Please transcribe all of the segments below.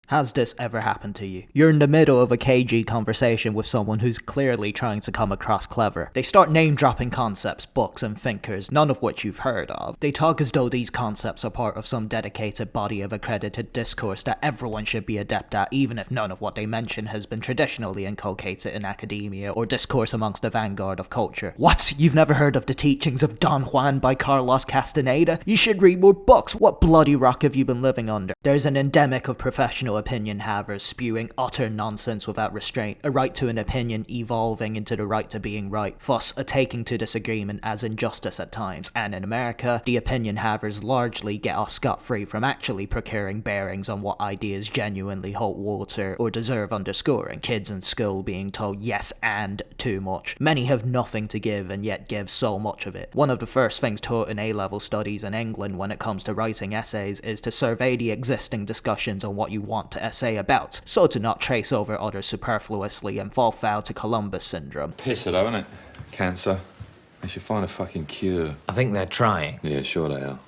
Has this ever happened to you? You're in the middle of a cagey conversation with someone who's clearly trying to come across clever. They start name-dropping concepts, books, and thinkers, none of which you've heard of. They talk as though these concepts are part of some dedicated body of accredited discourse that everyone should be adept at, even if none of what they mention has been traditionally inculcated in academia or discourse amongst the vanguard of culture. What? You've never heard of the teachings of Don Juan by Carlos Castaneda? You should read more books. What bloody rock have you been living under? There's an endemic of professional opinion havers spewing utter nonsense without restraint, a right to an opinion evolving into the right to being right, thus a taking to disagreement as injustice at times, and in America, the opinion havers largely get off scot-free from actually procuring bearings on what ideas genuinely hold water or deserve underscoring, kids in school being told yes and too much. Many have nothing to give and yet give so much of it. One of the first things taught in A-level studies in England when it comes to writing essays is to survey the existing discussions on what you want to essay about, so to not trace over others superfluously and fall foul to Columbus syndrome. Pisser though, isn't it? Cancer. They should find a fucking cure. I think they're trying. Yeah, sure they are.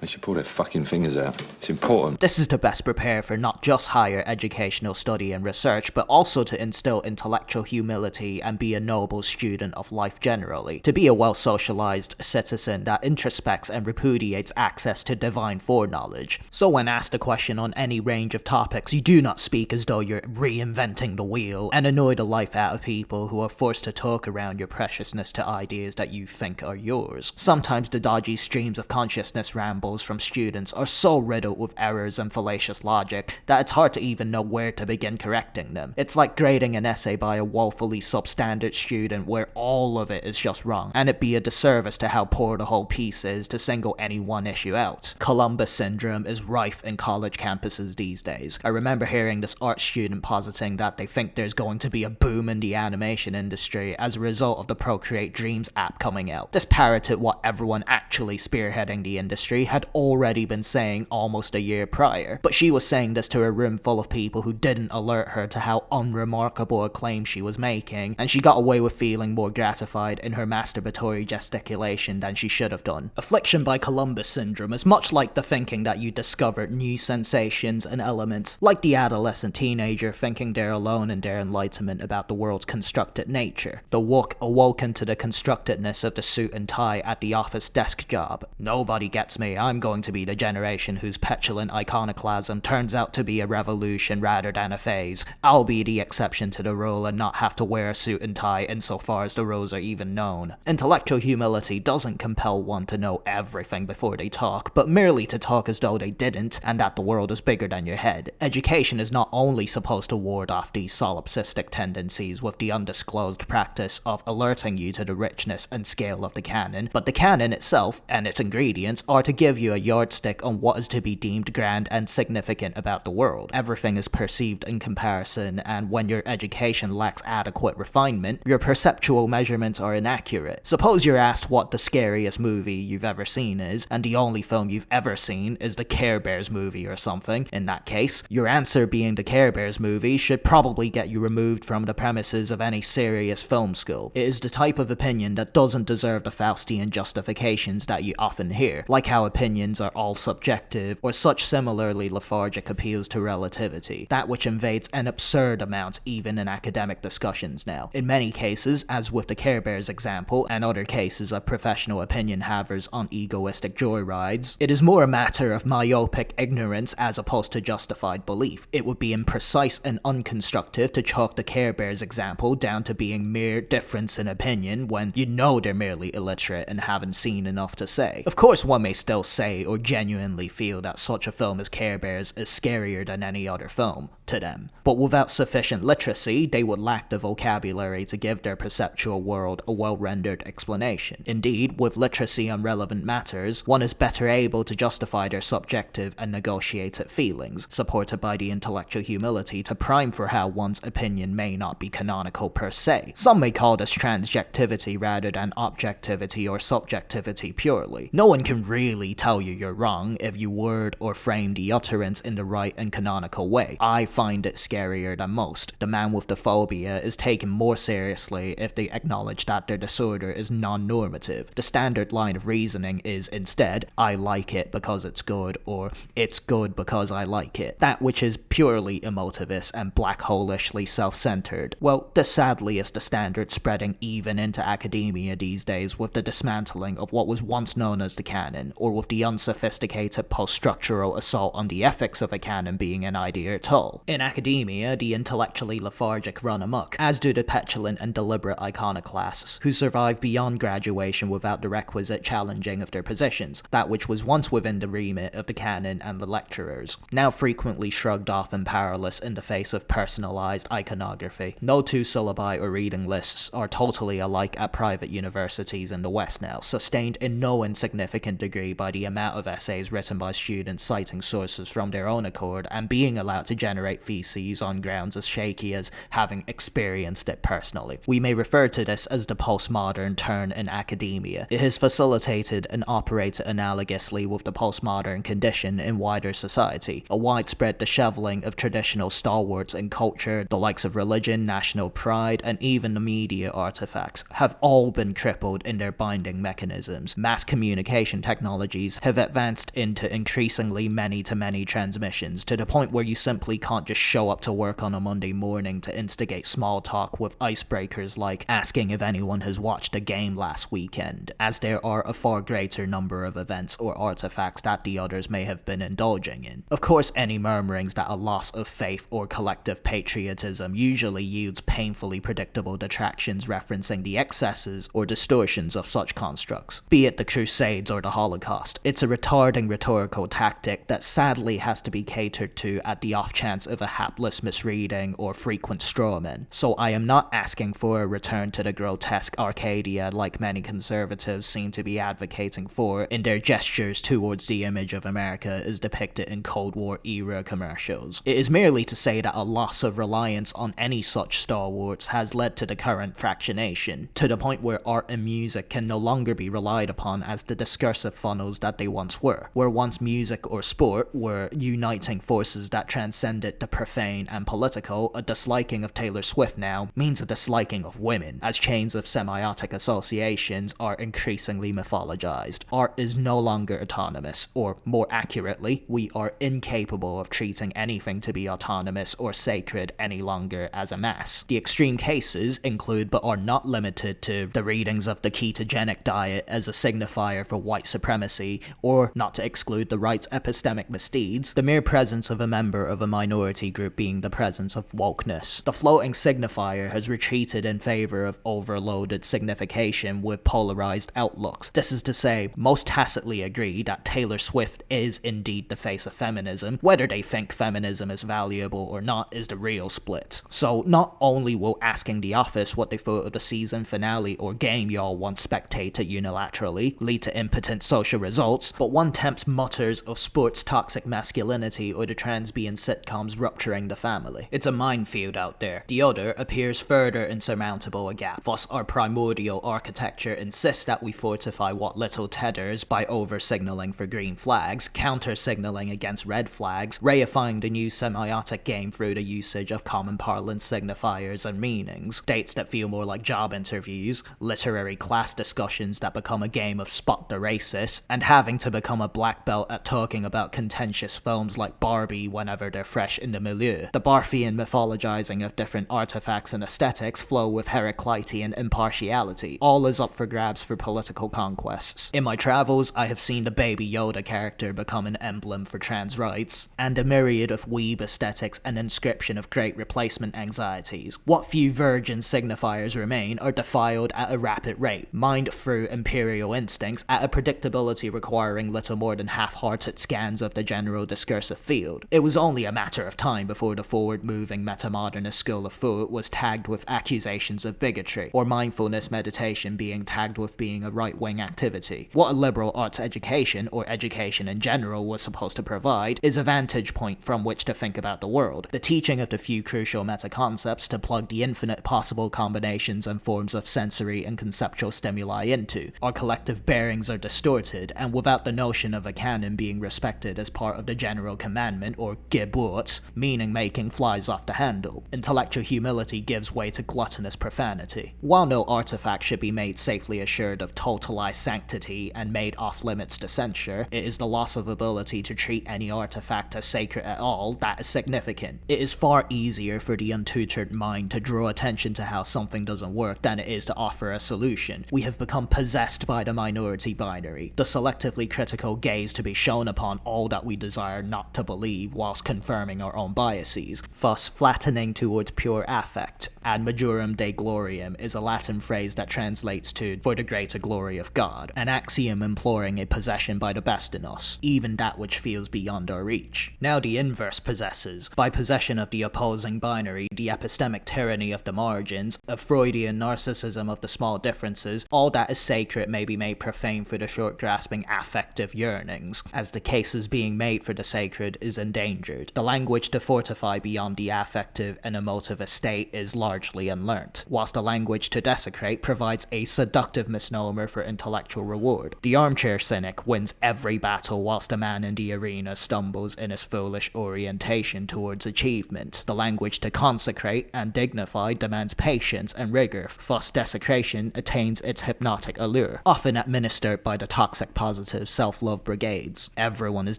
They should pull their fucking fingers out. It's important. This is to best prepare for not just higher educational study and research, but also to instill intellectual humility and be a noble student of life generally. To be a well-socialized citizen that introspects and repudiates access to divine foreknowledge. So when asked a question on any range of topics, you do not speak as though you're reinventing the wheel and annoy the life out of people who are forced to talk around your preciousness to ideas that you think are yours. Sometimes the dodgy streams of consciousness ramble from students are so riddled with errors and fallacious logic that it's hard to even know where to begin correcting them. It's like grading an essay by a woefully substandard student where all of it is just wrong, and it'd be a disservice to how poor the whole piece is to single any one issue out. Columbus syndrome is rife in college campuses these days. I remember hearing this art student positing that they think there's going to be a boom in the animation industry as a result of the Procreate Dreams app coming out. This parroted what everyone actually spearheading the industry had already been saying almost a year prior, but she was saying this to a room full of people who didn't alert her to how unremarkable a claim she was making, and she got away with feeling more gratified in her masturbatory gesticulation than she should have done. Affliction by Columbus syndrome is much like the thinking that you discovered new sensations and elements, like the adolescent teenager thinking they're alone in their enlightenment about the world's constructed nature. The wook awoken to the constructedness of the suit and tie at the office desk job. Nobody gets me. I'm going to be the generation whose petulant iconoclasm turns out to be a revolution rather than a phase. I'll be the exception to the rule and not have to wear a suit and tie insofar as the rules are even known. Intellectual humility doesn't compel one to know everything before they talk, but merely to talk as though they didn't, and that the world is bigger than your head. Education is not only supposed to ward off these solipsistic tendencies with the undisclosed practice of alerting you to the richness and scale of the canon, but the canon itself and its ingredients are to give you a yardstick on what is to be deemed grand and significant about the world. Everything is perceived in comparison, and when your education lacks adequate refinement, your perceptual measurements are inaccurate. Suppose you're asked what the scariest movie you've ever seen is, and the only film you've ever seen is the Care Bears movie or something. In that case, your answer being the Care Bears movie should probably get you removed from the premises of any serious film school. It is the type of opinion that doesn't deserve the Faustian justifications that you often hear, like how opinions are all subjective, or such similarly lethargic appeals to relativity, that which invades an absurd amount even in academic discussions now. In many cases, as with the Care Bears example, and other cases of professional opinion havers on egoistic joyrides, it is more a matter of myopic ignorance as opposed to justified belief. It would be imprecise and unconstructive to chalk the Care Bears example down to being mere difference in opinion when you know they're merely illiterate and haven't seen enough to say. Of course, one may still say or genuinely feel that such a film as Care Bears is scarier than any other film to them, but without sufficient literacy, they would lack the vocabulary to give their perceptual world a well-rendered explanation. Indeed, with literacy on relevant matters, one is better able to justify their subjective and negotiated feelings, supported by the intellectual humility to prime for how one's opinion may not be canonical per se. Some may call this transjectivity rather than objectivity or subjectivity purely. No one can really tell you you're wrong if you word or frame the utterance in the right and canonical way. I find it scarier than most. The man with the phobia is taken more seriously if they acknowledge that their disorder is non-normative. The standard line of reasoning is instead, I like it because it's good, or it's good because I like it. That which is purely emotivist and black holishly self-centered. Well, this sadly is the standard spreading even into academia these days, with the dismantling of what was once known as the canon, or with the unsophisticated post-structural assault on the ethics of a canon being an idea at all. In academia, the intellectually lethargic run amok, as do the petulant and deliberate iconoclasts, who survive beyond graduation without the requisite challenging of their positions, that which was once within the remit of the canon and the lecturers, now frequently shrugged off and powerless in the face of personalized iconography. No two syllabi or reading lists are totally alike at private universities in the West now, sustained in no insignificant degree by the amount of essays written by students citing sources from their own accord and being allowed to generate feces on grounds as shaky as having experienced it personally. We may refer to this as the postmodern turn in academia. It has facilitated and operated analogously with the postmodern condition in wider society, a widespread disheveling of traditional stalwarts in culture, the likes of religion, national pride, and even the media artifacts, have all been crippled in their binding mechanisms. Mass communication technologies have advanced into increasingly many-to-many transmissions, to the point where you simply can't just show up to work on a Monday morning to instigate small talk with icebreakers like asking if anyone has watched a game last weekend, as there are a far greater number of events or artifacts that the others may have been indulging in. Of course, any murmurings that a loss of faith or collective patriotism usually yields painfully predictable detractions referencing the excesses or distortions of such constructs. Be it the Crusades or the Holocaust, it's a retarding rhetorical tactic that sadly has to be catered to at the off chance of a hapless misreading or frequent strawmen. So I am not asking for a return to the grotesque Arcadia like many conservatives seem to be advocating for in their gestures towards the image of America as depicted in Cold War era commercials. It is merely to say that a loss of reliance on any such stalwarts has led to the current fractionation, to the point where art and music can no longer be relied upon as the discursive funnels that they once were. Where once music or sport were uniting forces that transcended the profane and political, a disliking of Taylor Swift now means a disliking of women, as chains of semiotic associations are increasingly mythologized. Art is no longer autonomous, or more accurately, we are incapable of treating anything to be autonomous or sacred any longer as a mass. The extreme cases include but are not limited to the readings of the ketogenic diet as a signifier for white supremacy, or, not to exclude the right's epistemic misdeeds, the mere presence of a member of a minority group being the presence of wokeness. The floating signifier has retreated in favor of overloaded signification with polarized outlooks. This is to say, most tacitly agree that Taylor Swift is indeed the face of feminism. Whether they think feminism is valuable or not is the real split. So not only will asking The Office what they thought of the season finale or game y'all once spectated unilaterally lead to impotent social results, but one tempts mutters of sports toxic masculinity or the transbian sitcoms rupturing the family. It's a minefield out there. The other appears further insurmountable a gap. Thus our primordial architecture insists that we fortify what little tethers by over-signaling for green flags, counter-signaling against red flags, reifying the new semiotic game through the usage of common parlance signifiers and meanings, dates that feel more like job interviews, literary class discussions that become a game of spot the racist, and having to become a black belt at talking about contentious films like Barbie whenever they're fresh in the milieu. The Barthian mythologizing of different artifacts and aesthetics flow with Heraclitean impartiality. All is up for grabs for political conquests. In my travels, I have seen the Baby Yoda character become an emblem for trans rights, and a myriad of weeb aesthetics and inscription of great replacement anxieties. What few virgin signifiers remain are defiled at a rapid rate, mined through imperial instincts at a predictability requiring little more than half-hearted scans of the general discursive field. It was only a matter of time before the forward-moving metamodernist school of thought was tagged with accusations of bigotry, or mindfulness meditation being tagged with being a right-wing activity. What a liberal arts education, or education in general, was supposed to provide is a vantage point from which to think about the world, the teaching of the few crucial meta-concepts to plug the infinite possible combinations and forms of sensory and conceptual stimuli into. Our collective bearings are distorted, and without the notion of a canon being respected as part of the general commandment, or Geburt, meaning-making flies off the handle. Intellectual humility gives way to gluttonous profanity. While no artifact should be made safely assured of totalized sanctity and made off-limits to censure, it is the loss of ability to treat any artifact as sacred at all that is significant. It is far easier for the untutored mind to draw attention to how something doesn't work than it is to offer a solution. We have become possessed by the minority binary, the selectively critical gaze to be shown upon all that we desire not to believe whilst confirming our own biases, thus flattening towards pure affect. Ad majorem Dei gloriam is a Latin phrase that translates to "for the greater glory of God," an axiom imploring a possession by the best in us, even that which feels beyond our reach. Now the inverse possesses, by possession of the opposing binary, the epistemic tyranny of the margins, a Freudian narcissism of the small differences. All that is sacred may be made profane for the short-grasping affective yearnings, as the cases being made for the sacred is endangered. The language to fortify beyond the affective and emotive estate is largely unlearnt, whilst the language to desecrate provides a seductive misnomer for intellectual reward. The armchair cynic wins every battle whilst the man in the arena stumbles in his foolish orientation towards achievement. The language to consecrate and dignify demands patience and rigor, thus desecration attains its hypnotic allure, often administered by the toxic positive self-love brigades. Everyone is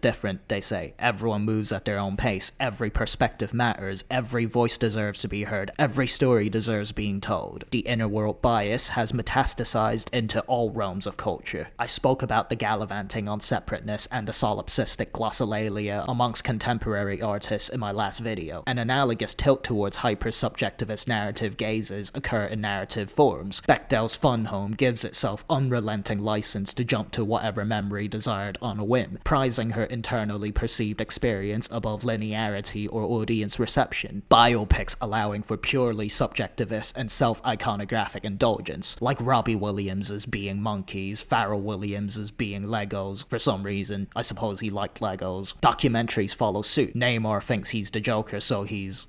different, they say. Everyone moves at their own pace. Every perspective matters. Every voice deserves to be heard. Every story deserves being told. The inner world bias has metastasized into all realms of culture. I spoke about the gallivanting on separateness and the solipsistic glossolalia amongst contemporary artists in my last video. An analogous tilt towards hyper-subjectivist narrative gazes occur in narrative forms. Bechdel's Fun Home gives itself unrelenting license to jump to whatever memory desired on a whim, prizing her internally perceived experience above linearity or audience reception. Biopics allowing for purely subjectivist and self-iconographic indulgence, like Robbie Williams as being monkeys, Pharrell Williams as being Legos. For some reason, I suppose he liked Legos. Documentaries follow suit. Neymar thinks he's the Joker, so he's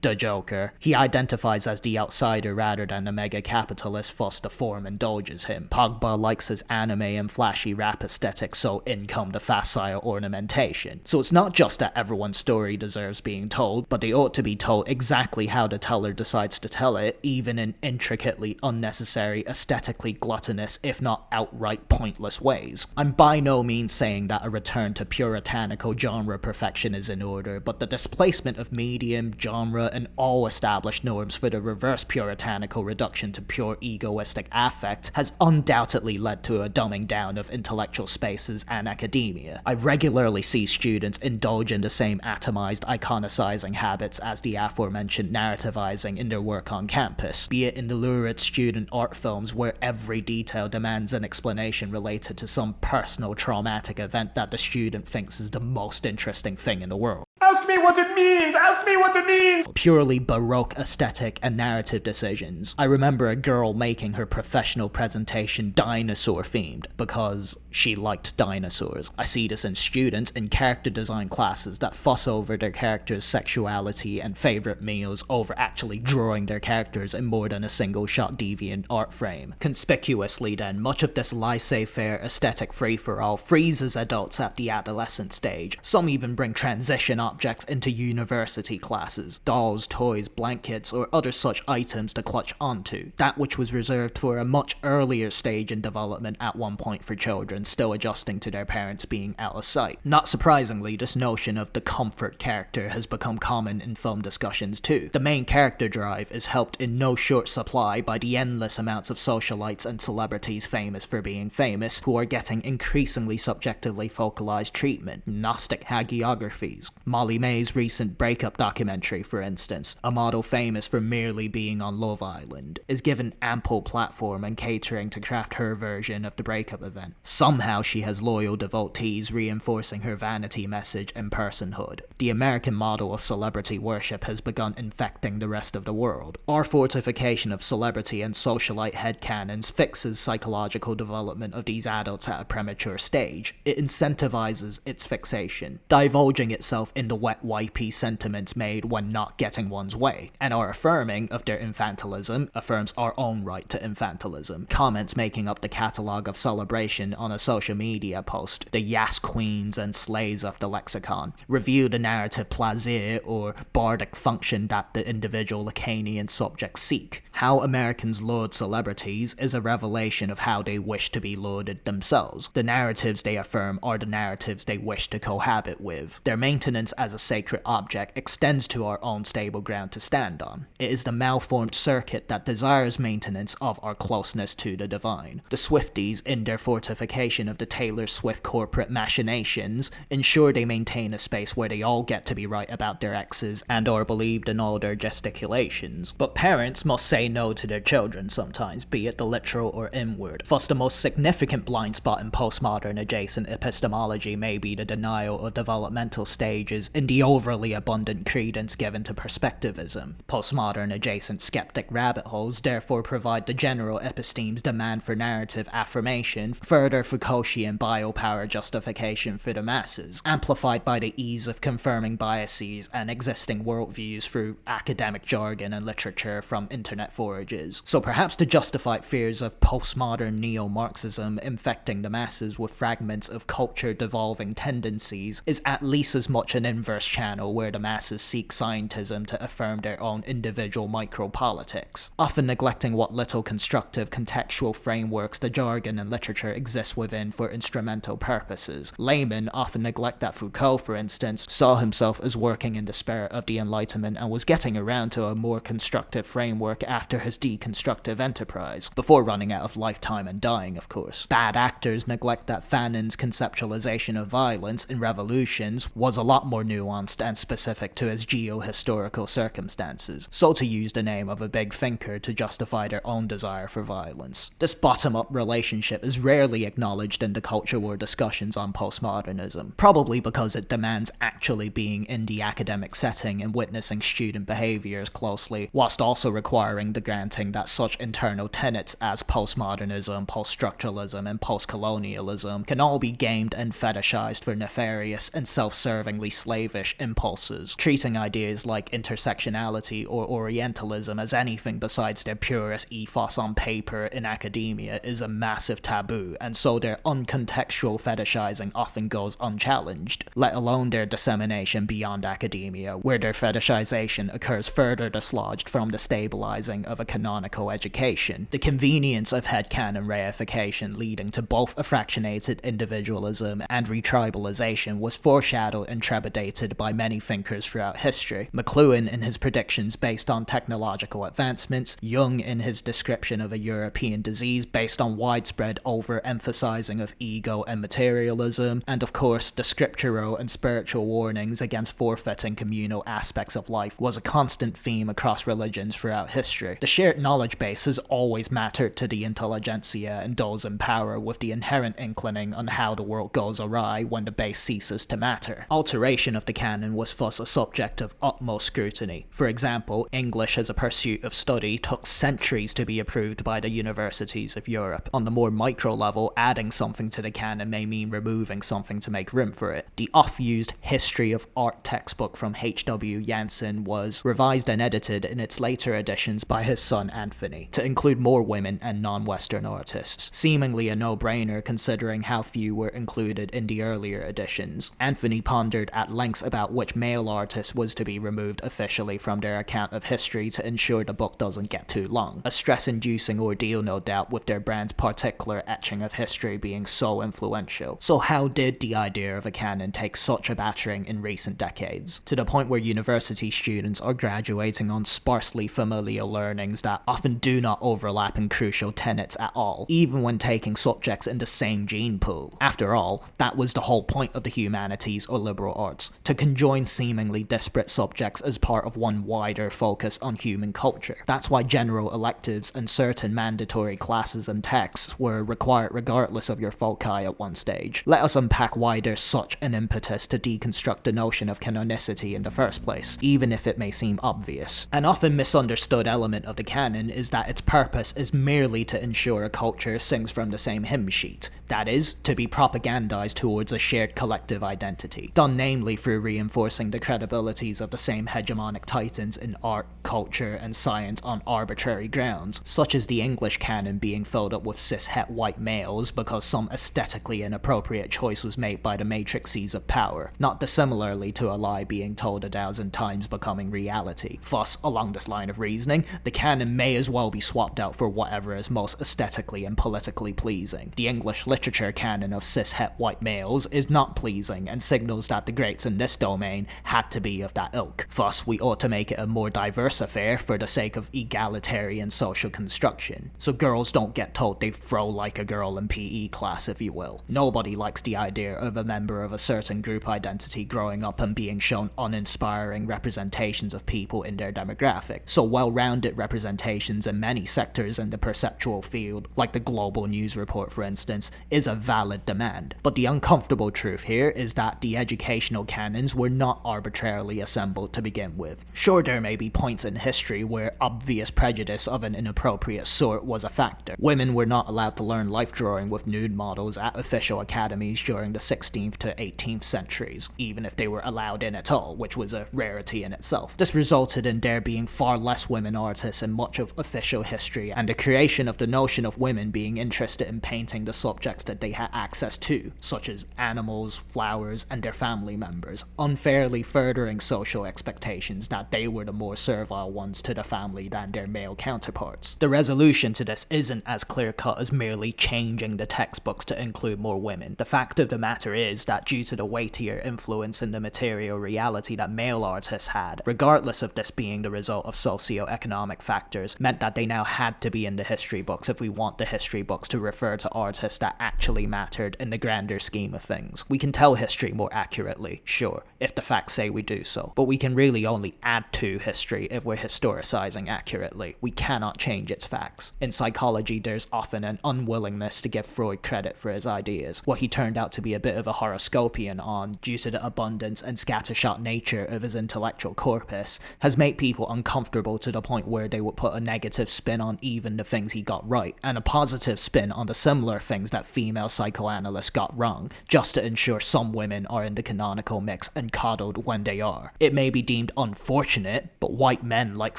the Joker. He identifies as the outsider rather than the mega-capitalist, thus the form indulges him. Pogba likes his anime and flashy rap aesthetic, so in come the facile ornamentation. So it's not just that everyone's story deserves being told, but they ought to be told exactly how the teller decides to tell it, even in intricately unnecessary, aesthetically gluttonous, if not outright pointless ways. I'm by no means saying that a return to puritanical genre perfection is in order, but the displacement of medium, genre, and all established norms for the reverse puritanical reduction to pure egoistic affect has undoubtedly led to a dumbing down of intellectual spaces and academia. I regularly see students indulge in the same atomized iconicizing habits as the aforementioned narrativizing in their work on campus, be it in the lurid student art films where every detail demands an explanation related to some personal traumatic event that the student thinks is the most interesting thing in the world. Ask me what it means! Ask me what it means! Purely baroque aesthetic and narrative decisions. I remember a girl making her professional presentation dinosaur-themed because she liked dinosaurs. I see this in students in character design classes that fuss over their characters' sexuality and favorite meals over actually drawing their characters in more than a single-shot deviant art frame. Conspicuously then, much of this laissez-faire aesthetic free-for-all freezes adults at the adolescent stage. Some even bring transition objects into university classes, dolls, toys, blankets, or other such items to clutch onto, that which was reserved for a much earlier stage in development at one point for children still adjusting to their parents being out of sight. Not surprisingly, this notion of the comfort character has become common in film discussions too. The main character drive is helped in no short supply by the endless amounts of socialites and celebrities famous for being famous, who are getting increasingly subjectively focalized treatment. Gnostic hagiographies. Molly May's recent breakup documentary, for instance, a model famous for merely being on Love Island, is given ample platform and catering to craft her version of the breakup event. Somehow she has loyal devotees reinforcing her vanity message and personhood. The American model of celebrity worship has begun infecting the rest of the world. Our fortification of celebrity and socialite headcanons fixes psychological development of these adults at a premature stage. It incentivizes its fixation, divulging itself in the wet wipey sentiments made when not getting one's way, and our affirming of their infantilism affirms our own right to infantilism. Comments making up the catalogue of celebration on a social media post, the yas queens and slays of the lexicon, review the narrative plaisir or bardic function that the individual Lacanian subjects seek. How Americans laud celebrities is a revelation of how they wish to be lauded themselves. The narratives they affirm are the narratives they wish to cohabit with. Their maintenance as a sacred object extends to our own stable ground to stand on. It is the malformed circuit that desires maintenance of our closeness to the divine. The Swifties, in their fortification of the Taylor Swift corporate machinations, ensure they maintain a space where they all get to be right about their exes and are believed in all their gesticulations. But parents must say no to their children sometimes, be it the literal or inward. Thus, the most significant blind spot in postmodern adjacent epistemology may be the denial of developmental stages in the overly abundant credence given to perspectivism. Postmodern adjacent skeptic rabbit holes therefore provide the general episteme's demand for narrative affirmation, further Foucaultian biopower justification for the masses, amplified by the ease of confirming biases and existing worldviews through academic jargon and literature from internet forages. So perhaps the justified fears of postmodern neo-Marxism infecting the masses with fragments of culture-devolving tendencies is at least as much an inverse channel where the masses seek scientism to affirm their own individual micropolitics, often neglecting what little constructive contextual frameworks the jargon and literature exists within for instrumental purposes. Laymen often neglect that Foucault, for instance, saw himself as working in the spirit of the Enlightenment and was getting around to a more constructive framework after his deconstructive enterprise, before running out of lifetime and dying, of course. Bad actors neglect that Fanon's conceptualization of violence in Revolutions was a lot more nuanced and specific to his geo-historical circumstances, so to use the name of a big thinker to justify their own desire for violence. This bottom-up relationship is rarely acknowledged in the culture war discussions on postmodernism, probably because it demands actually being in the academic setting and witnessing student behaviors closely, whilst also requiring the granting that such internal tenets as postmodernism, post-structuralism, and post-colonialism can all be gamed and fetishized for nefarious and self-servingly slavish impulses, treating ideas like intersectionality or Orientalism as anything besides their purest ethos on paper in academia is a massive taboo, and so their uncontextual fetishizing often goes unchallenged, let alone their dissemination beyond academia, where their fetishization occurs further dislodged from the stabilizing of a canonical education. The convenience of headcanon reification leading to both a fractionated individualism and retribalization was foreshadowed and trepidated by many thinkers throughout history. McLuhan in his predictions based on technological advancements, Jung in his description of a European disease based on widespread overemphasizing of ego and materialism, and of course the scriptural and spiritual warnings against forfeiting communal aspects of life was a constant theme across religions throughout history. The shared knowledge base has always mattered to the intelligentsia and those in power with the inherent inclining on how the world goes awry when the base ceases to matter. Alteration of the canon was thus a subject of utmost scrutiny. For example, English as a pursuit of study took centuries to be approved by the universities of Europe. On the more micro level, adding something to the canon may mean removing something to make room for it. The oft-used History of Art textbook from H.W. Jansen was revised and edited in its later editions by his son Anthony, to include more women and non-Western artists, seemingly a no-brainer considering how few were included in the earlier editions. Anthony pondered at length about which male artist was to be removed officially from their account of history to ensure the book doesn't get too long. A stress-inducing ordeal, no doubt, with their brand's particular etching of history being so influential. So how did the idea of a canon take such a battering in recent decades, to the point where university students are graduating on sparsely familial learnings that often do not overlap in crucial tenets at all, even when taking subjects in the same gene pool? After all, that was the whole point of the humanities or liberal arts, to conjoin seemingly disparate subjects as part of one wider focus on human culture. That's why general electives and certain mandatory classes and texts were required regardless of your foci at one stage. Let us unpack why there's such an impetus to deconstruct the notion of canonicity in the first place, even if it may seem obvious. An often misunderstood element of the canon is that its purpose is merely to ensure a culture sings from the same hymn sheet, that is, to be propagandized towards a shared collective identity, done namely through reinforcing the credibilities of the same hegemonic titans in art, culture, and science on arbitrary grounds, such as the English canon being filled up with cis-het white males because some aesthetically inappropriate choice was made by the matrices of power, not dissimilarly to a lie being told 1,000 times becoming reality. Thus, along this line of reasoning, the canon may as well be swapped out for whatever is most aesthetically and politically pleasing. The English literature canon of cis-het white males is not pleasing and signals that the greats in this domain had to be of that ilk. Thus, we ought to make it a more diverse affair for the sake of egalitarian social construction, so girls don't get told they throw like a girl in PE class, if you will. Nobody likes the idea of a member of a certain group identity growing up and being shown uninspiring representations of people in their demographic, so well-rounded representations in many sectors in the perceptual field, like the Global News Report for instance, is a valid demand. But the uncomfortable truth here is that the educational canons were not arbitrarily assembled to begin with. Sure, there may be points in history where obvious prejudice of an inappropriate sort was a factor. Women were not allowed to learn life drawing with nude models at official academies during the 16th to 18th centuries, even if they were allowed in at all, which was a rarity in itself. This resulted in there being far less women artists in much of official history, and the creation of the notion of women being interested in painting the subjects that they had access to, such as animals, flowers, and their family members, unfairly furthering social expectations that they were the more servile ones to the family than their male counterparts. The resolution to this isn't as clear-cut as merely changing the textbooks to include more women. The fact of the matter is that due to the weightier influence in the material reality that male artists had, regardless of this being the result of socio-economic factors, meant that they now had to be in the history books if we want the history books to refer to artists that actually mattered in the grander scheme of things. We can tell history more accurately, sure, if the facts say we do so, but we can really only add to history if we're historicizing accurately. We cannot change its facts. In psychology, there's often an unwillingness to give Freud credit for his ideas, what he turned out to be a bit of a horoscopian on due to the abundance and scattershot nature of his intellectual corpus, has made people uncomfortable to the point where they would put a negative spin on even the things he got right, and a positive spin on the similar things that female psychoanalysts got wrong, just to ensure some women are in the canonical mix and coddled when they are. It may be deemed unfortunate, but white men like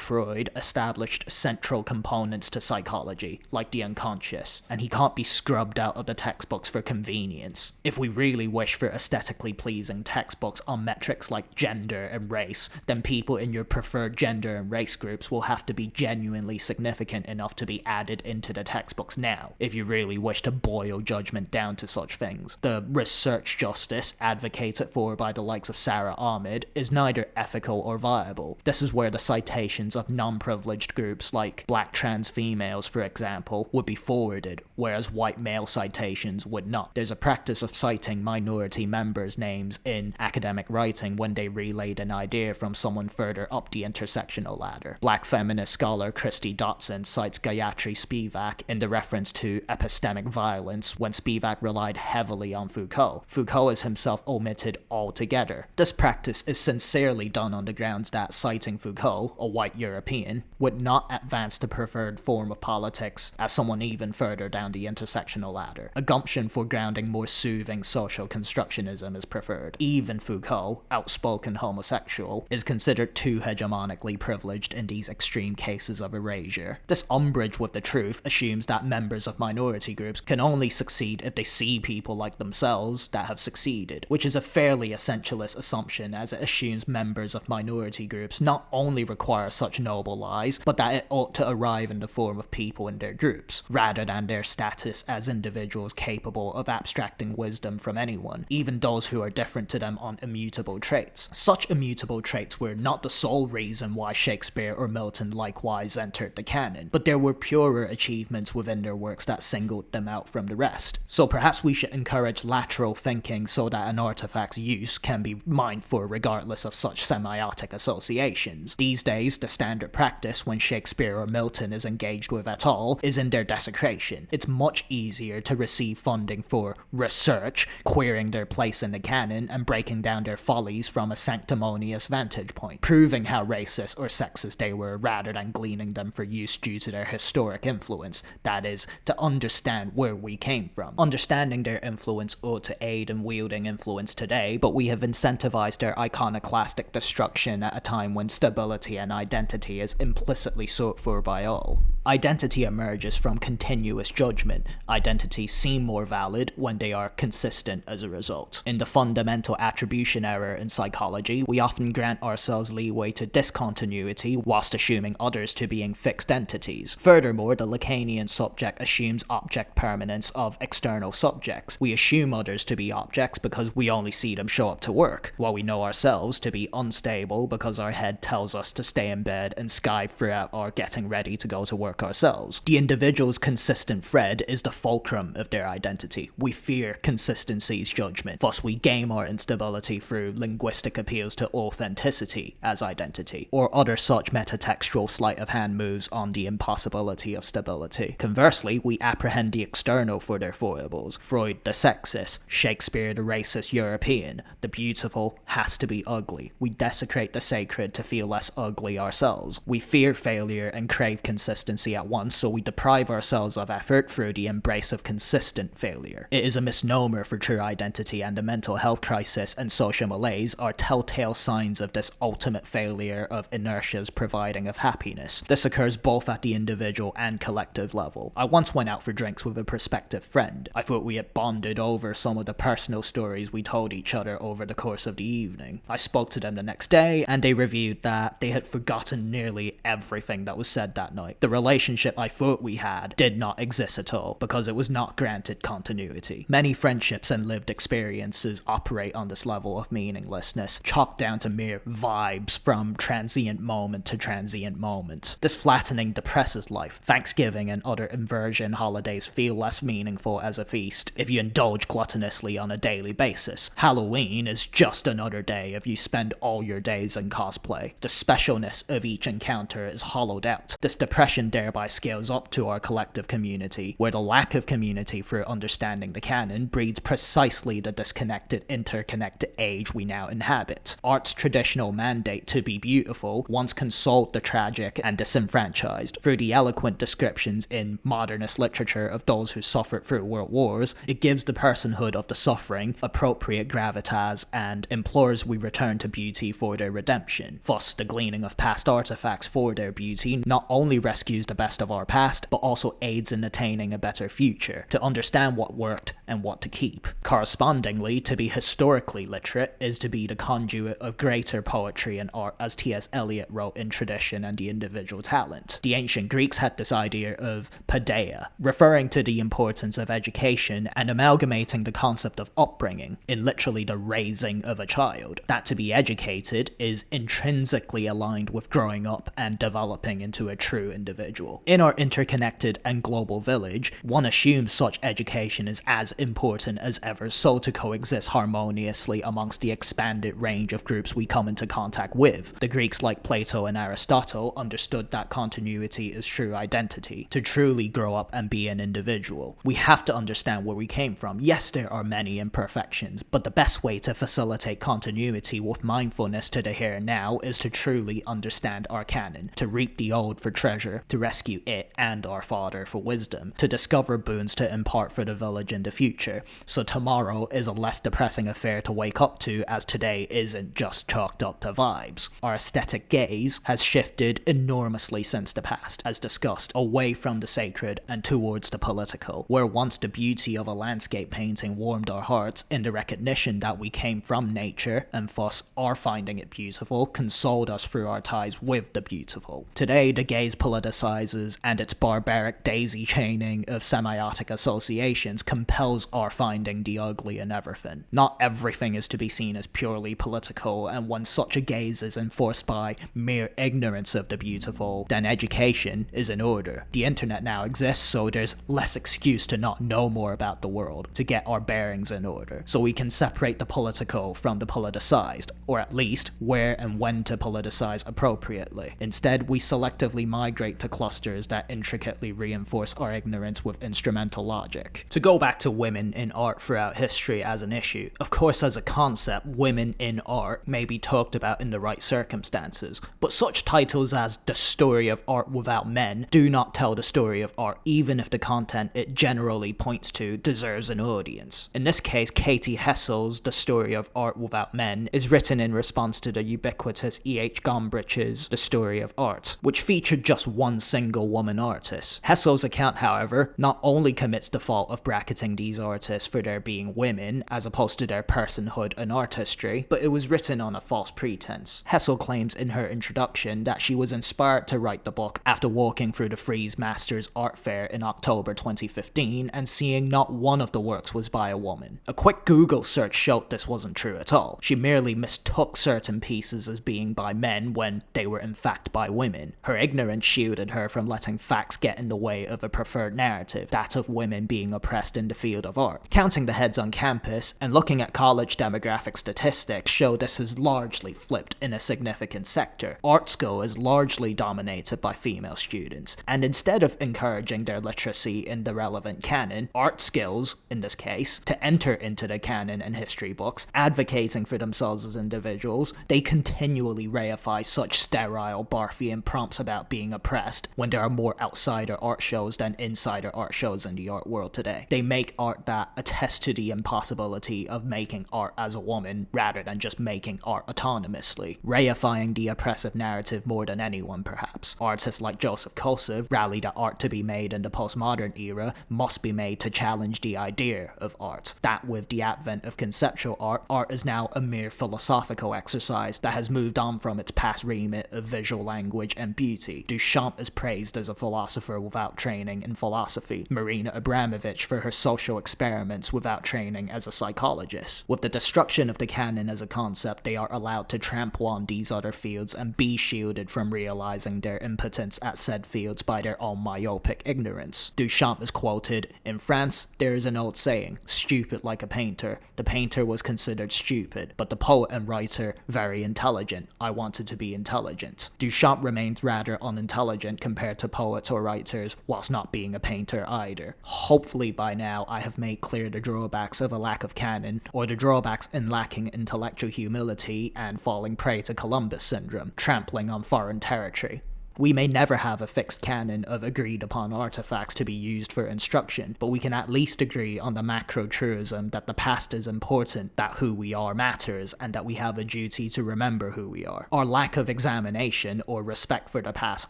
Freud established central components to psychology, like the unconscious, and he can't be scrubbed out of the textbooks for convenience. If we really wish for aesthetically pleasing textbooks on metrics like gender and race, then people in your preferred gender and race groups will have to be genuinely significant enough to be added into the textbooks now, if you really wish to boil judgment down to such things. The research justice advocated for by the likes of Sarah Ahmed is neither ethical or viable. This is where the citations of non-privileged groups like black trans females, for example, would be forwarded, whereas white male citations would not. There's a practice of citing minority members' names in academic writing when they relayed an idea from someone further up the intersectional ladder. Black feminist scholar Christy Dotson cites Gayatri Spivak in the reference to epistemic violence when Spivak relied heavily on Foucault. Foucault is himself omitted altogether. This practice is sincerely done on the grounds that citing Foucault, a white European, would not advance the preferred form of politics as someone even further down the intersectional ladder. A gumption for grounding more soothing social constructionism is preferred. Even Foucault, outspoken homosexual, is considered too hegemonically privileged in these extreme cases of erasure. This umbrage with the truth assumes that members of minority groups can only succeed if they see people like themselves that have succeeded, which is a fairly essentialist assumption as it assumes members of minority groups not only require such noble lies, but that it ought to arrive in the form of people in their groups, rather than their status as individuals capable of abstracting wisdom from anyone, even those who are different to them on immutable traits. Such immutable traits were not the sole reason why Shakespeare or Milton likewise entered the canon, but there were purer achievements within their works that singled them out from the rest. So perhaps we should encourage lateral thinking so that an artifact's use can be mined for regardless of such semiotic associations. These days, the standard practice when Shakespeare or Milton is engaged with at all is in their desecration. It's much easier to receive funding for research, queering their place in the canon and breaking down their follies from a sanctimonious vantage point, proving how racist or sexist they were rather than gleaning them for use due to their historic influence, that is, to understand where we came came from. Understanding their influence ought to aid in wielding influence today, but we have incentivized their iconoclastic destruction at a time when stability and identity is implicitly sought for by all. Identity emerges from continuous judgment. Identities seem more valid when they are consistent as a result. In the fundamental attribution error in psychology, we often grant ourselves leeway to discontinuity whilst assuming others to being fixed entities. Furthermore, the Lacanian subject assumes object permanence of external subjects. We assume others to be objects because we only see them show up to work, while we know ourselves to be unstable because our head tells us to stay in bed and skive throughout our getting ready to go to work ourselves. The individual's consistent thread is the fulcrum of their identity. We fear consistency's judgment, thus we game our instability through linguistic appeals to authenticity as identity, or other such metatextual sleight of hand moves on the impossibility of stability. Conversely, we apprehend the external for their foibles. Freud the sexist, Shakespeare the racist European. The beautiful has to be ugly. We desecrate the sacred to feel less ugly ourselves. We fear failure and crave consistency at once, so we deprive ourselves of effort through the embrace of consistent failure. It is a misnomer for true identity, and the mental health crisis and social malaise are telltale signs of this ultimate failure of inertia's providing of happiness. This occurs both at the individual and collective level. I once went out for drinks with a prospective friend. I thought we had bonded over some of the personal stories we told each other over the course of the evening. I spoke to them the next day, and they reviewed that they had forgotten nearly everything that was said that night. The relationship I thought we had did not exist at all, because it was not granted continuity. Many friendships and lived experiences operate on this level of meaninglessness, chalked down to mere vibes from transient moment to transient moment. This flattening depresses life. Thanksgiving and other inversion holidays feel less meaningful as a feast if you indulge gluttonously on a daily basis. Halloween is just another day if you spend all your days in cosplay. The specialness of each encounter is hollowed out. This depression thereby scales up to our collective community, where the lack of community through understanding the canon breeds precisely the disconnected, interconnected age we now inhabit. Art's traditional mandate to be beautiful once consoled the tragic and disenfranchised. Through the eloquent descriptions in modernist literature of those who suffered through world wars, it gives the personhood of the suffering appropriate gravitas and implores we return to beauty for their redemption. Thus, the gleaning of past artifacts for their beauty not only rescues the best of our past, but also aids in attaining a better future, to understand what worked and what to keep. Correspondingly, to be historically literate is to be the conduit of greater poetry and art, as T.S. Eliot wrote in Tradition and the Individual Talent. The ancient Greeks had this idea of paideia, referring to the importance of education and amalgamating the concept of upbringing in literally the raising of a child. That to be educated is intrinsically aligned with growing up and developing into a true individual. In our interconnected and global village, one assumes such education is as important as ever, so to coexist harmoniously amongst the expanded range of groups we come into contact with. The Greeks, like Plato and Aristotle, understood that continuity is true identity. To truly grow up and be an individual, we have to understand where we came from. Yes, there are many imperfections, but the best way to facilitate continuity with mindfulness to the here and now is to truly understand our canon, to reap the old for treasure, to rescue it and our father for wisdom, to discover boons to impart for the village in the future, so tomorrow is a less depressing affair to wake up to, as today isn't just chalked up to vibes. Our aesthetic gaze has shifted enormously since the past, as discussed, away from the sacred and towards the political, where once the beauty of a landscape painting warmed our hearts in the recognition that we came from nature, and thus our finding it beautiful consoled us through our ties with the beautiful. Today, the gaze politicizes, and its barbaric daisy chaining of semiotic associations compels our finding the ugly in everything. Not everything is to be seen as purely political, and when such a gaze is enforced by mere ignorance of the beautiful, then education is in order. The internet now exists, so there's less excuse to not know more about the world, to get our bearings in order, so we can separate the political from the politicized, or at least where and when to politicize appropriately. Instead, we selectively migrate to clusters clusters that intricately reinforce our ignorance with instrumental logic. To go back to women in art throughout history as an issue, of course as a concept, women in art may be talked about in the right circumstances, but such titles as The Story of Art Without Men do not tell the story of art, even if the content it generally points to deserves an audience. In this case, Katie Hessel's The Story of Art Without Men is written in response to the ubiquitous E.H. Gombrich's The Story of Art, which featured just one single woman artist. Hessel's account, however, not only commits the fault of bracketing these artists for their being women, as opposed to their personhood and artistry, but it was written on a false pretense. Hessel claims in her introduction that she was inspired to write the book after walking through the Frieze Masters Art Fair in October 2015 and seeing not one of the works was by a woman. A quick Google search showed this wasn't true at all. She merely mistook certain pieces as being by men when they were in fact by women. Her ignorance shielded her from letting facts get in the way of a preferred narrative, that of women being oppressed in the field of art. Counting the heads on campus and looking at college demographic statistics show this has largely flipped in a significant sector. Art school is largely dominated by female students, and instead of encouraging their literacy in the relevant canon, art skills, in this case, to enter into the canon and history books, advocating for themselves as individuals, they continually reify such sterile, Barthian prompts about being oppressed when there are more outsider art shows than insider art shows in the art world today. They make art that attests to the impossibility of making art as a woman rather than just making art autonomously, reifying the oppressive narrative more than anyone perhaps. Artists like Joseph Kosev rally that art to be made in the postmodern era must be made to challenge the idea of art. That with the advent of conceptual art, art is now a mere philosophical exercise that has moved on from its past remit of visual language and beauty. Duchamp is praised as a philosopher without training in philosophy, Marina Abramovich for her social experiments without training as a psychologist. With the destruction of the canon as a concept, they are allowed to trample on these other fields and be shielded from realizing their impotence at said fields by their own myopic ignorance. Duchamp is quoted, "In France, there is an old saying, stupid like a painter. The painter was considered stupid, but the poet and writer very intelligent. I wanted to be intelligent." Duchamp remains rather unintelligent compared to poets or writers, whilst not being a painter either. Hopefully by now I have made clear the drawbacks of a lack of canon, or the drawbacks in lacking intellectual humility and falling prey to Columbus syndrome, trampling on foreign territory. We may never have a fixed canon of agreed upon artifacts to be used for instruction, but we can at least agree on the macro truism that the past is important, that who we are matters, and that we have a duty to remember who we are. Our lack of examination or respect for the past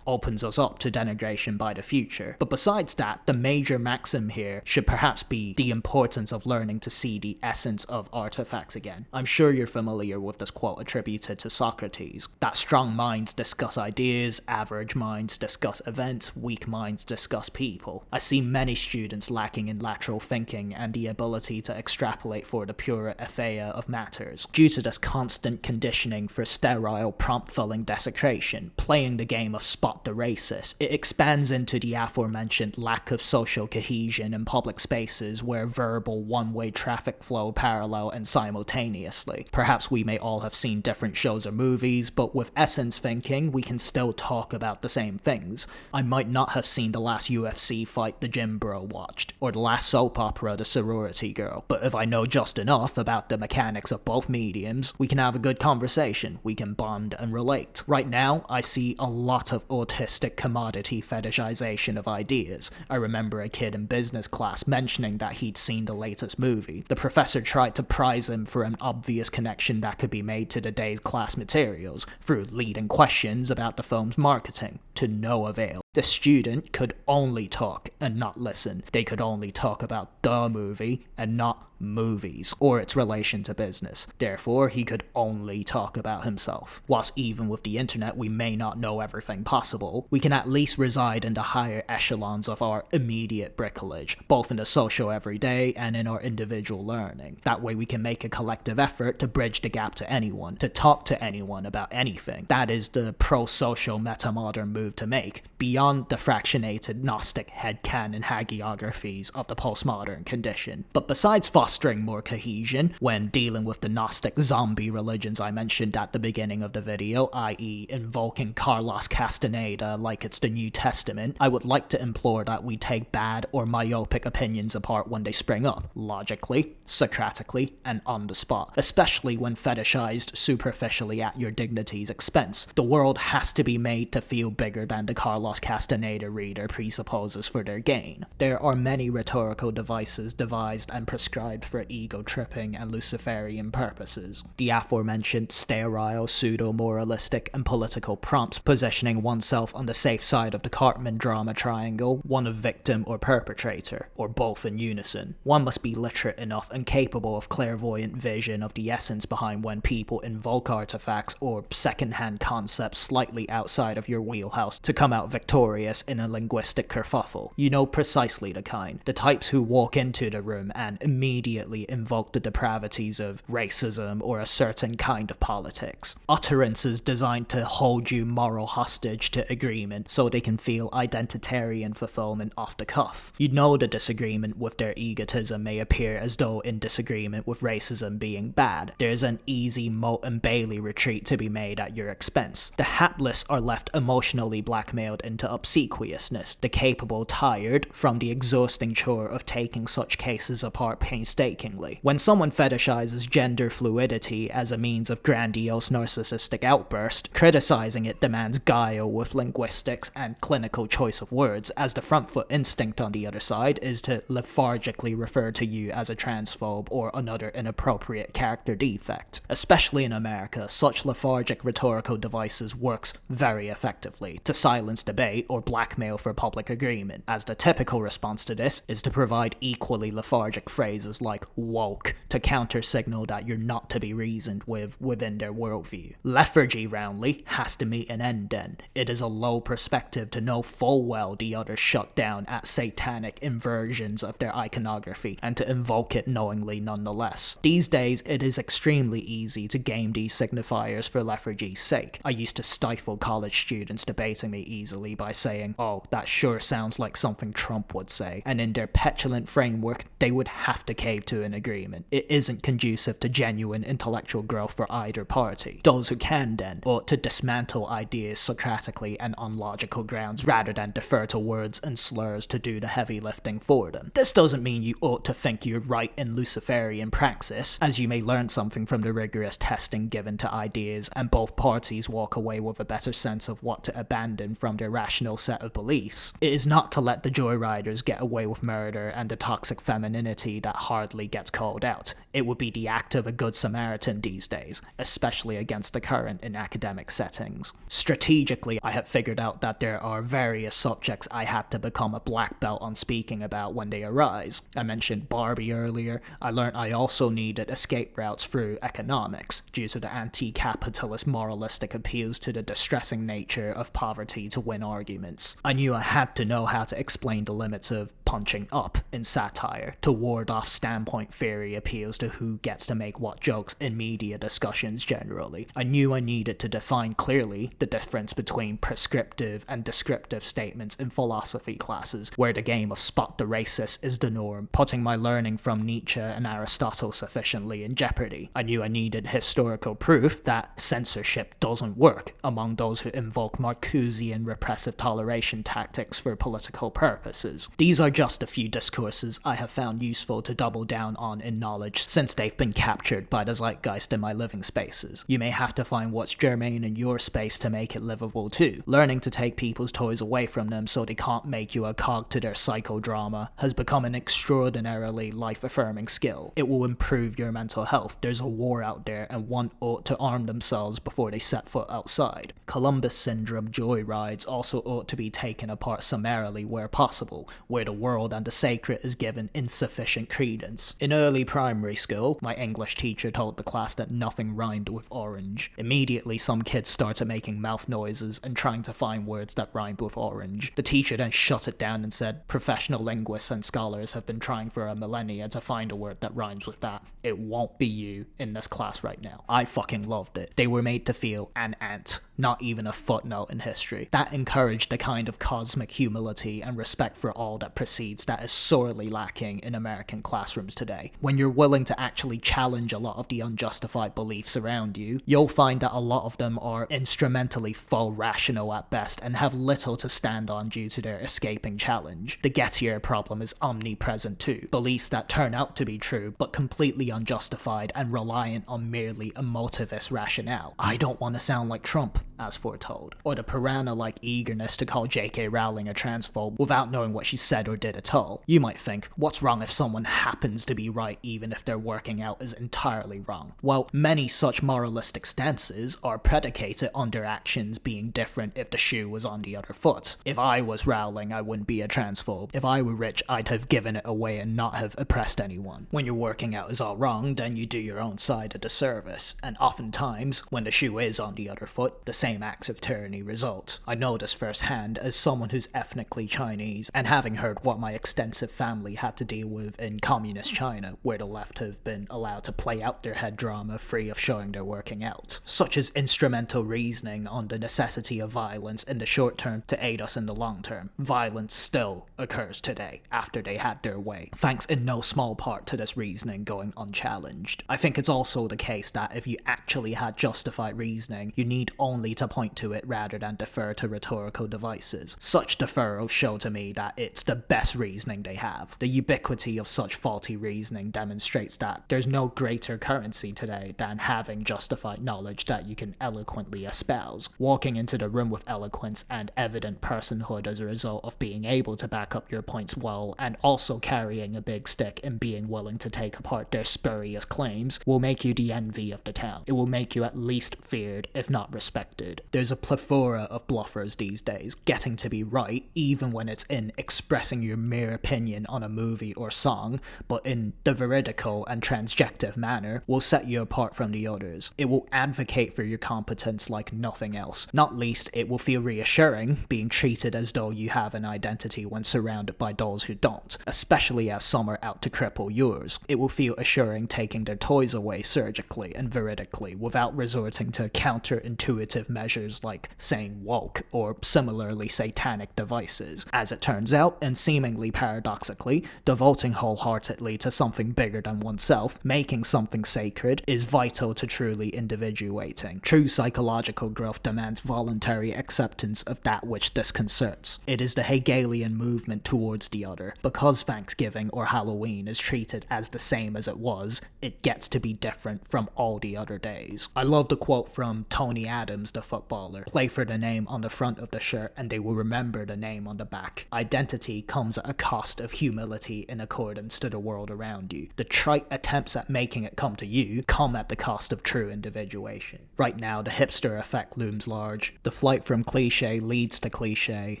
opens us up to denigration by the future. But besides that, the major maxim here should perhaps be the importance of learning to see the essence of artifacts again. I'm sure you're familiar with this quote attributed to Socrates, that strong minds discuss ideas, average minds discuss events, weak minds discuss people. I see many students lacking in lateral thinking and the ability to extrapolate for the purer epheia of matters, due to this constant conditioning for sterile, prompt-filling desecration, playing the game of spot the racist. It expands into the aforementioned lack of social cohesion in public spaces where verbal one-way traffic flow parallel and simultaneously. Perhaps we may all have seen different shows or movies, but with essence thinking, we can still talk about the same things. I might not have seen the last UFC fight the gym bro watched, or the last soap opera the sorority girl, but if I know just enough about the mechanics of both mediums, we can have a good conversation, we can bond and relate. Right now, I see a lot of autistic commodity fetishization of ideas. I remember a kid in business class mentioning that he'd seen the latest movie. The professor tried to prize him for an obvious connection that could be made to the day's class materials through leading questions about the film's marketing, to no avail. The student could only talk and not listen. They could only talk about the movie and not movies, or its relation to business. Therefore, he could only talk about himself. Whilst even with the internet we may not know everything possible, we can at least reside in the higher echelons of our immediate bricolage, both in the social everyday and in our individual learning. That way we can make a collective effort to bridge the gap to anyone, to talk to anyone about anything. That is the pro-social metamodern movement move to make, beyond the fractionated Gnostic headcanon hagiographies of the postmodern condition. But besides fostering more cohesion, when dealing with the Gnostic zombie religions I mentioned at the beginning of the video, i.e. invoking Carlos Castaneda like it's the New Testament, I would like to implore that we take bad or myopic opinions apart when they spring up, logically, Socratically, and on the spot, especially when fetishized superficially at your dignity's expense. The world has to be made to feel bigger than the Carlos Castaneda reader presupposes for their gain. There are many rhetorical devices devised and prescribed for ego-tripping and Luciferian purposes. The aforementioned sterile, pseudo-moralistic, and political prompts positioning oneself on the safe side of the Cartman drama triangle, one of victim or perpetrator, or both in unison. One must be literate enough and capable of clairvoyant vision of the essence behind when people invoke artifacts or second-hand concepts slightly outside of your wheelhouse to come out victorious in a linguistic kerfuffle. You know precisely the kind. The types who walk into the room and immediately invoke the depravities of racism or a certain kind of politics. Utterances designed to hold you moral hostage to agreement so they can feel identitarian fulfillment off the cuff. You know the disagreement with their egotism may appear as though in disagreement with racism being bad. There's an easy Moat and Bailey retreat to be made at your expense. The hapless are left emotionally blackmailed into obsequiousness, the capable tired from the exhausting chore of taking such cases apart painstakingly. When someone fetishizes gender fluidity as a means of grandiose narcissistic outburst, criticizing it demands guile with linguistics and clinical choice of words, as the front foot instinct on the other side is to lethargically refer to you as a transphobe or another inappropriate character defect. Especially in America, such lethargic rhetorical devices works very effectively to silence debate or blackmail for public agreement, as the typical response to this is to provide equally lethargic phrases like woke to counter-signal that you're not to be reasoned with within their worldview. Lethargy, roundly, has to meet an end then. It is a low perspective to know full well the other shut down at satanic inversions of their iconography and to invoke it knowingly nonetheless. These days, it is extremely easy to game these signifiers for lethargy's sake. I used to stifle college students debating me easily by saying, "Oh, that sure sounds like something Trump would say," and in their petulant framework, they would have to cave to an agreement. It isn't conducive to genuine intellectual growth for either party. Those who can, then, ought to dismantle ideas Socratically and on logical grounds rather than defer to words and slurs to do the heavy lifting for them. This doesn't mean you ought to think you're right in Luciferian praxis, as you may learn something from the rigorous testing given to ideas and both parties walk away with a better sense of what to abandon from their rational set of beliefs. It is not to let the joyriders get away with murder and the toxic femininity that hardly gets called out. It would be the act of a good Samaritan these days, especially against the current in academic settings. Strategically, I have figured out that there are various subjects I had to become a black belt on speaking about when they arise. I mentioned Barbie earlier. I learned I also needed escape routes through economics, due to the anti-capitalist moralistic appeals to the distressing nature of poverty to win arguments. I knew I had to know how to explain the limits of punching up in satire, to ward off standpoint theory appeals to who gets to make what jokes in media discussions generally. I knew I needed to define clearly the difference between prescriptive and descriptive statements in philosophy classes, where the game of spot the racist is the norm, putting my learning from Nietzsche and Aristotle sufficiently in jeopardy. I knew I needed historical proof that censorship doesn't work among those who invoke Marcusean repressive toleration tactics for political purposes. These are just a few discourses I have found useful to double down on in knowledge since they've been captured by the zeitgeist in my living spaces. You may have to find what's germane in your space to make it livable too. Learning to take people's toys away from them so they can't make you a cog to their psychodrama has become an extraordinarily life-affirming skill. It will improve your mental health. There's a war out there and one ought to arm themselves before they set foot outside. Columbus syndrome joyrides also ought to be taken apart summarily where possible, where the world world and the sacred is given insufficient credence. In early primary school, my English teacher told the class that nothing rhymed with orange. Immediately, some kids started making mouth noises and trying to find words that rhymed with orange. The teacher then shut it down and said, professional linguists and scholars have been trying for a millennia to find a word that rhymes with that. It won't be you in this class right now. I fucking loved it. They were made to feel an ant, not even a footnote in history. That encouraged the kind of cosmic humility and respect for all that precedes that is sorely lacking in American classrooms today. When you're willing to actually challenge a lot of the unjustified beliefs around you, you'll find that a lot of them are instrumentally faux rational at best and have little to stand on due to their escaping challenge. The Gettier problem is omnipresent too. Beliefs that turn out to be true, but completely unjustified and reliant on merely emotivist rationale. I don't want to sound like Trump, as foretold, or the piranha-like eagerness to call J.K. Rowling a transphobe without knowing what she said or did at all. You might think, what's wrong if someone happens to be right even if their working out is entirely wrong? Well, many such moralistic stances are predicated on their actions being different if the shoe was on the other foot. If I was Rowling, I wouldn't be a transphobe. If I were rich, I'd have given it away and not have oppressed anyone. When your working out is all wrong, then you do your own side a disservice, and oftentimes, when the shoe is on the other foot, the same acts of tyranny result. I know this firsthand as someone who's ethnically Chinese, and having heard what my extensive family had to deal with in communist China, where the left have been allowed to play out their head drama free of showing their working out, such as instrumental reasoning on the necessity of violence in the short term to aid us in the long term. Violence still occurs today, after they had their way, thanks in no small part to this reasoning going unchallenged. I think it's also the case that if you actually had justified reasoning, you need only to point to it rather than defer to rhetorical devices. Such deferrals show to me that it's the best reasoning they have. The ubiquity of such faulty reasoning demonstrates that there's no greater currency today than having justified knowledge that you can eloquently espouse. Walking into the room with eloquence and evident personhood as a result of being able to back up your points well, and also carrying a big stick and being willing to take apart their spurious claims, will make you the envy of the town. It will make you at least feared, if not respected. There's a plethora of bluffers these days, getting to be right, even when it's in expressing your mere opinion on a movie or song, but in the veridical and transjective manner, will set you apart from the others. It will advocate for your competence like nothing else. Not least, it will feel reassuring, being treated as though you have an identity when surrounded by those who don't, especially as some are out to cripple yours. It will feel assuring taking their toys away surgically and veridically without resorting to counterintuitive measures like saying woke or similarly satanic devices. As it turns out, and seemingly paradoxically, devoting wholeheartedly to something bigger than oneself, making something sacred, is vital to truly individuating. True psychological growth demands voluntary acceptance of that which disconcerts. It is the Hegelian movement towards the other. Because Thanksgiving or Halloween is treated as the same as it was, it gets to be different from all the other days. I love the quote from Tony Adams, the footballer. Play for the name on the front of the shirt and they will remember the name on the back. Identity comes at a cost of humility in accordance to the world around you. The trite attempts at making it come to you come at the cost of true individuation. Right now, the hipster effect looms large. The flight from cliche leads to cliche,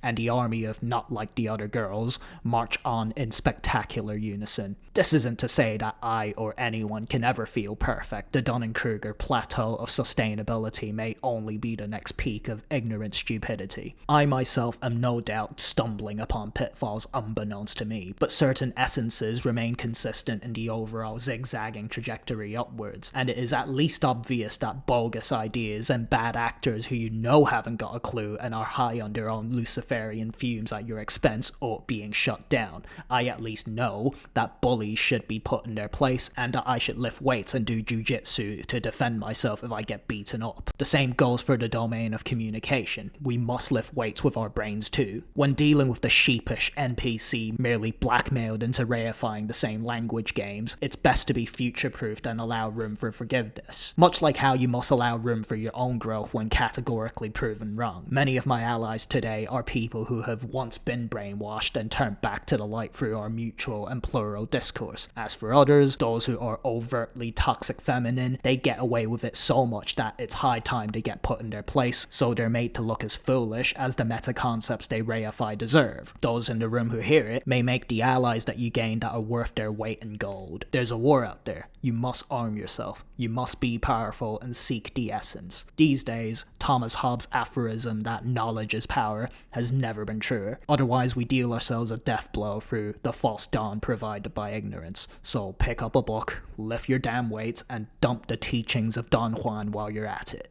and the army of not like the other girls march on in spectacular unison. This isn't to say that I or anyone can ever feel perfect. The Dunning-Kruger plateau of sustainability may only be the next peak of ignorant stupidity. I myself am no doubt stumbling upon pitfalls unbeknownst to me, but certain essences remain consistent in the overall zigzagging trajectory upwards, and it is at least obvious that bogus ideas and bad actors who you know haven't got a clue and are high on their own Luciferian fumes at your expense ought being shut down. I at least know that bullies should be put in their place, and that I should lift weights and do jujitsu to defend myself if I get beaten up. The same goes for the domain of communication. We must lift weights with our brains too. When dealing with the sheepish NPC merely blackmailed into reifying the same language games, it's best to be future-proofed and allow room for forgiveness. Much like how you must allow room for your own growth when categorically proven wrong. Many of my allies today are people who have once been brainwashed and turned back to the light through our mutual and plural discourse. As for others, those who are overtly toxic feminine, they get away with it so much that it's high time they get put in their place, so they're made to look as foolish as the meta-concepts they reify deserve. Those in the room who who hear it may make the allies that you gain that are worth their weight in gold. There's a war out there. You must arm yourself. You must be powerful and seek the essence. These days, Thomas Hobbes' aphorism that knowledge is power has never been truer. Otherwise, we deal ourselves a death blow through the false dawn provided by ignorance. So pick up a book, lift your damn weights, and dump the teachings of Don Juan while you're at it.